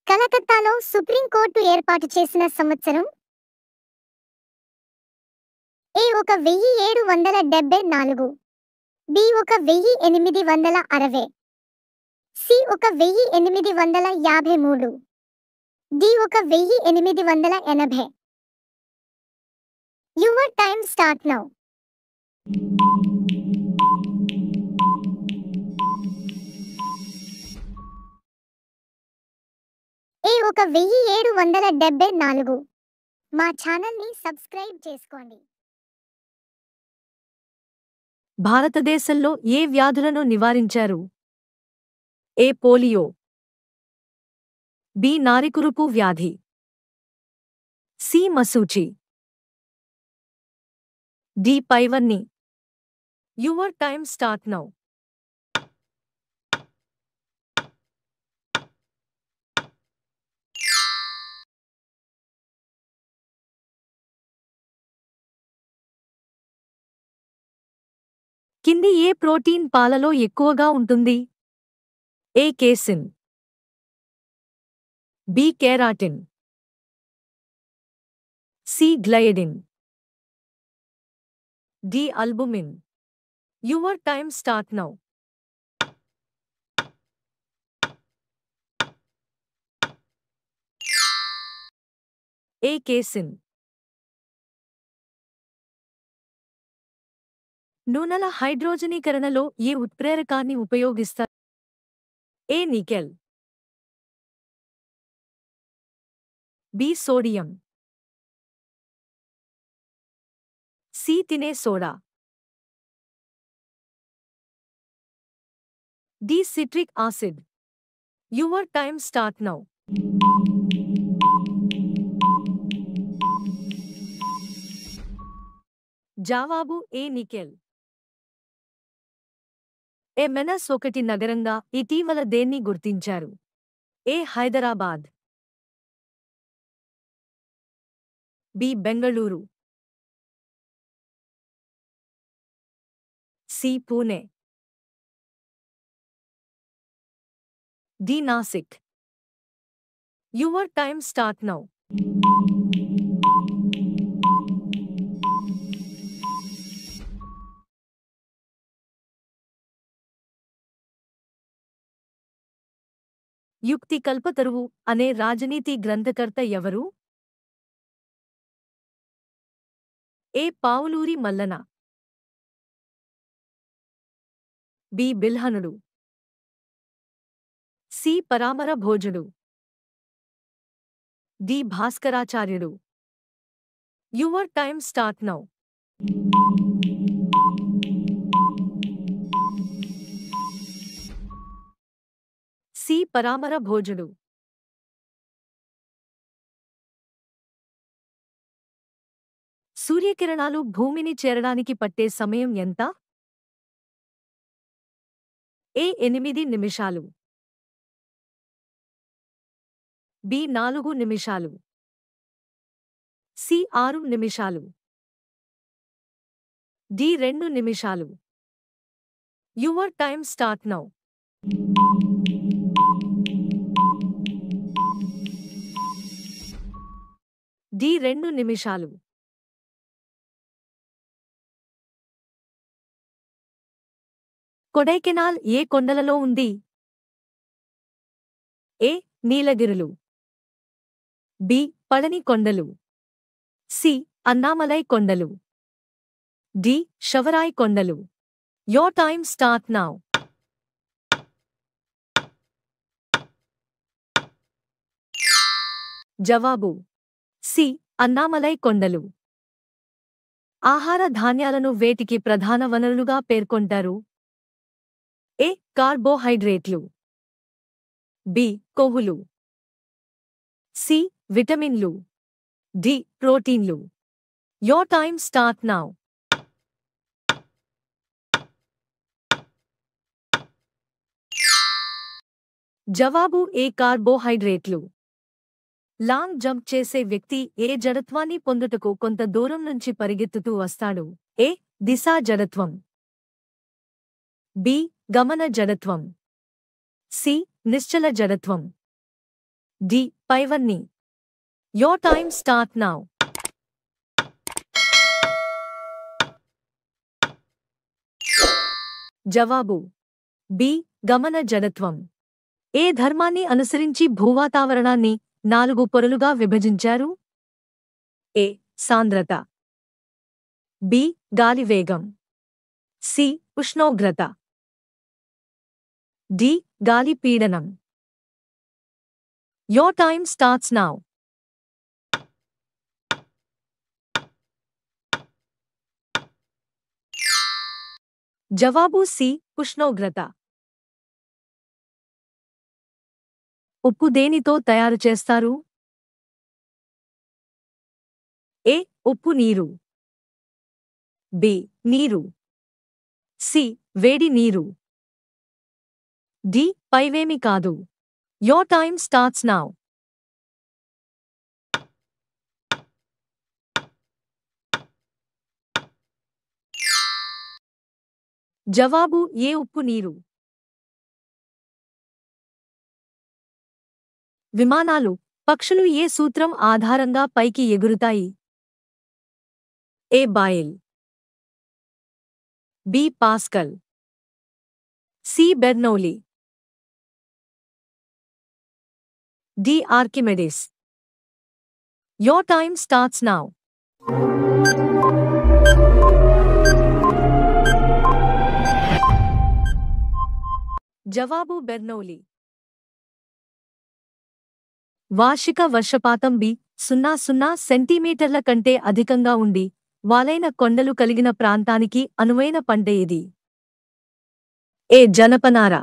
కలకత్తాలో సుప్రీంకోర్టు ఏర్పాటు చేసిన సంవత్సరం? A 1774, B 1860, C 1853, D 1880. Your time start now. A 1774, మా ఛానల్ని సబ్స్క్రైబ్ చేసుకోండి. భారతదేశంలో ఏ వ్యాధులను నివారించారు? ఏ పోలియో, బి నారికురుపు వ్యాధి, సి మసూచి, డి పైవన్నీ. Your time start now. కింది ఏ ప్రోటీన్ పాలలో ఎక్కువగా ఉంటుంది? A casein, B keratin, C gliadin, D albumin. Your time start now. A casein. నూనెల హైడ్రోజనీకరణలో ఏ ఉత్ప్రేరకాన్ని ఉపయోగిస్తారు? A nickel, B sodium, C తినే soda, D citric acid. Your time start now. జవాబు ఏ నికెల్. ఏ మెనస్ ఒకటి నగరంగా ఇటీవల దేన్ని గుర్తించారు? A Hyderabad, B Bengaluru, C Pune, D Nashik. Your time start now. యుక్తి కల్పతరువు అనే రాజనీతి గ్రంథకర్త ఎవరు? ఏ పావులూరి మల్లన, బి బిల్హనుడు, సి పరామర భోజుడు, డి భాస్కరాచార్యుడు. Your time start now. C Paramara భోజుడు. సూర్యకిరణాలు భూమిని చేరడానికి పట్టే సమయం ఎంత? ఏ 8 నిమిషాలు, బి 4 నిమిషాలు, సి 6 నిమిషాలు, డి 2 నిమిషాలు. Your time start now. D 2 నిమిషాలు. కొడైకెనాల్ ఏ కొండలలో ఉంది? ఏ నీలగిరులు, బి పళని కొండలు, సి అన్నామలై కొండలు, డి షవరాయ్ కొండలు. Your time start now. జవాబు సి అన్నామలై కొండలు. ఆహార ధాన్యాలను వేటికి ప్రధాన వనరులుగా పేర్కొంటారు? ఏ కార్బోహైడ్రేట్లు, బి కొవ్వులు, సి విటమిన్లు, డి ప్రోటీన్లు. Your time start now. జవాబు ఏ కార్బోహైడ్రేట్లు. లాంగ్ జంప్ చేసే వ్యక్తి ఏ జడత్వాన్ని పొందుటకు కొంత దూరం నుంచి పరిగెత్తుతూ వస్తాడు? ఏ దిశా జడత్వం, బి గమన జడత్వం, సి నిశ్చల జడత్వం, డి పైవన్నీ. Your time start now. జవాబు బి గమన జడత్వం. ఏ ధర్మాన్ని అనుసరించి భూవాతావరణాన్ని 4 పొరలుగా విభజించారు? ఏ సాంద్రత, బి గాలి వేగం, సి ఉష్ణోగ్రత, డి గాలి పీడనం. Your time starts now. జవాబు సి ఉష్ణోగ్రత. ఉప్పు దేనితో తయారు చేస్తారు? ఏ ఉప్పు నీరు, బి నీరు, సి వేడి నీరు, డి పైవేమి కాదు. Your time starts now. జవాబు ఏ ఉప్పు నీరు. విమానాలు, పక్షులు ఏ సూత్రం ఆధారంగా పైకి ఎగురుతాయి? A Boyle, B Pascal, C Bernoulli, D Archimedes. Your time starts now. జవాబు బెర్నౌలీ. వార్షిక వర్షపాతం బి 0.0 సెంటీమీటర్ల కంటే అధికంగా ఉండి వాలైన కొండలు కలిగిన ప్రాంతానికి అనువైన పంట ఏది? ఏ జనపనార,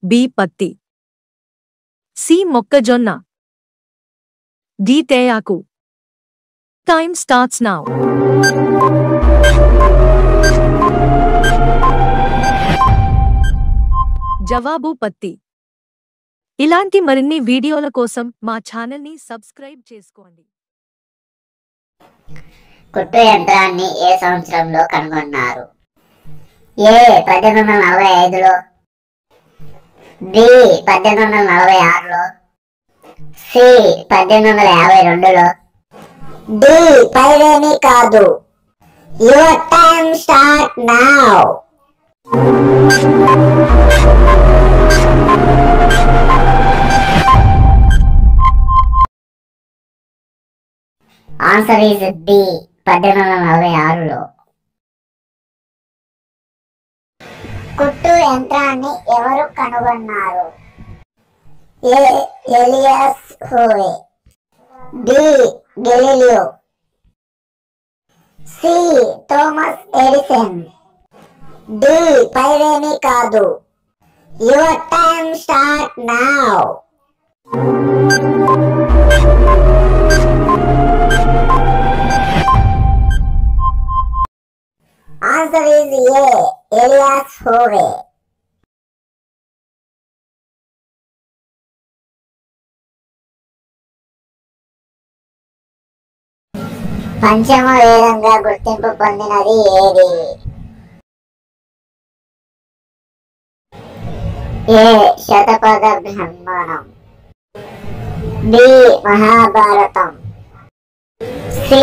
బి పత్తి, సి మొక్కజొన్న, డి తేయాకు. Time starts now. జవాబు పత్తి. ఇలాంటి మరిన్ని వీడియోల కోసం మా ఛానల్ని సబ్స్క్రైబ్ చేసుకోండి. కుట్టు యంత్రాన్ని ఏ సంవత్సరంలో కనుగొన్నారు? ఏ 1845లో, బి 1846లో, సి 1852లో, డి పైవేమీ కాదు. Your time start now. Answer is B 1846లో. కుట్టు యంత్రాన్ని ఎవరు కనుగొన్నారు? A Elias Howe, B Galileo, C Thomas Edison, D పైవేమీ కాదు. Your time start now. Answer is A Elias Howe. పంచమ వేదంగా గుర్తింపు పొందినది ఏది? ఏ శతపథ బ్రహ్మణం, బి మహాభారతం, సి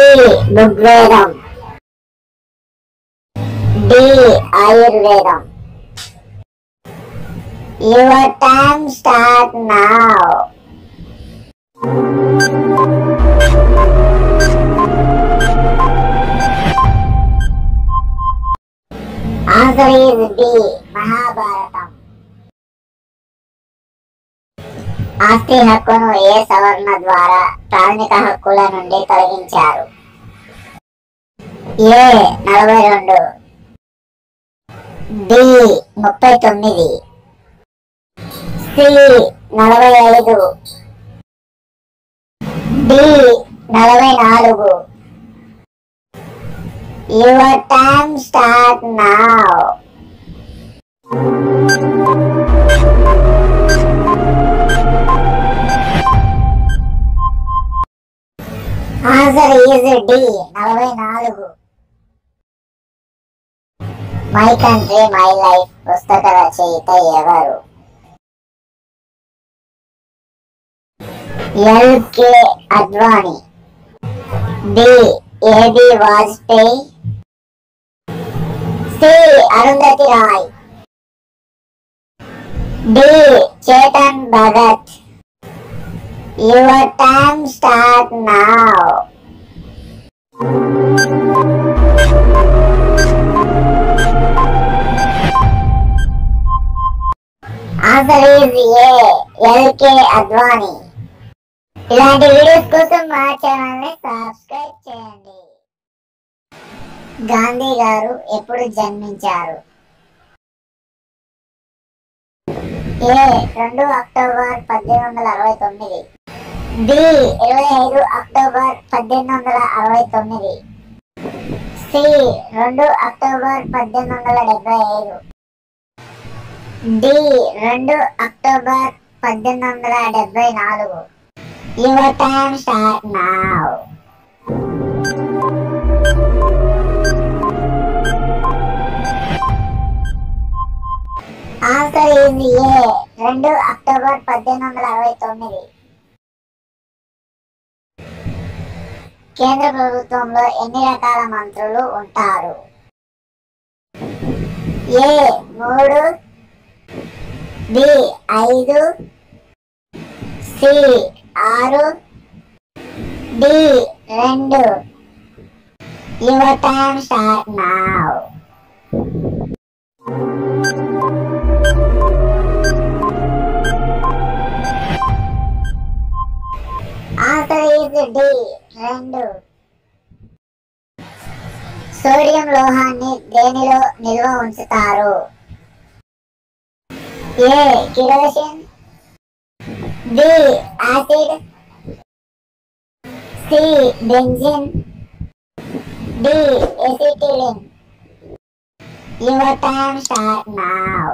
ఋగ్వేదం, డి ఆయుర్వేదం. Your time start now. Answer is B మహాభారతం. ఆస్తి హక్కును ఏ సవరణ ద్వారా ప్రాథమిక హక్కుల నుండి తొలగించారు? A 42, D 39, C 45, D 44. Your time start now. Answer is D 44. My country my life పుస్తక రచయిత ఎవరు? L K Advani, B A B Vajpayee, C Arundhati Roy, D Chetan Bhagat. Your time start now. Answer is A L K Advani. ఇలాంటి వీడియోస్ కోసం మా ఛానల్ ని సబ్స్క్రైబ్ చేయండి. గాంధీ గారు ఎప్పుడు జన్మించారు? A 2 October 1869, B 25 October 1869, C 2 October 1875, D 2 October 1874. Your time start now. Answer is A 2 October 1869. కేంద్ర ప్రభుత్వంలో ఎన్ని రకాల మంత్రులు ఉంటారు? A 3, B 5, C 6, D 2. Your time start now. Answer is D 2. Sodium లోహాన్ని దేనిలో నిల్వ ఉంచుతారు? A kerosene, B acid, C benzene, D acetylene. Your time start now.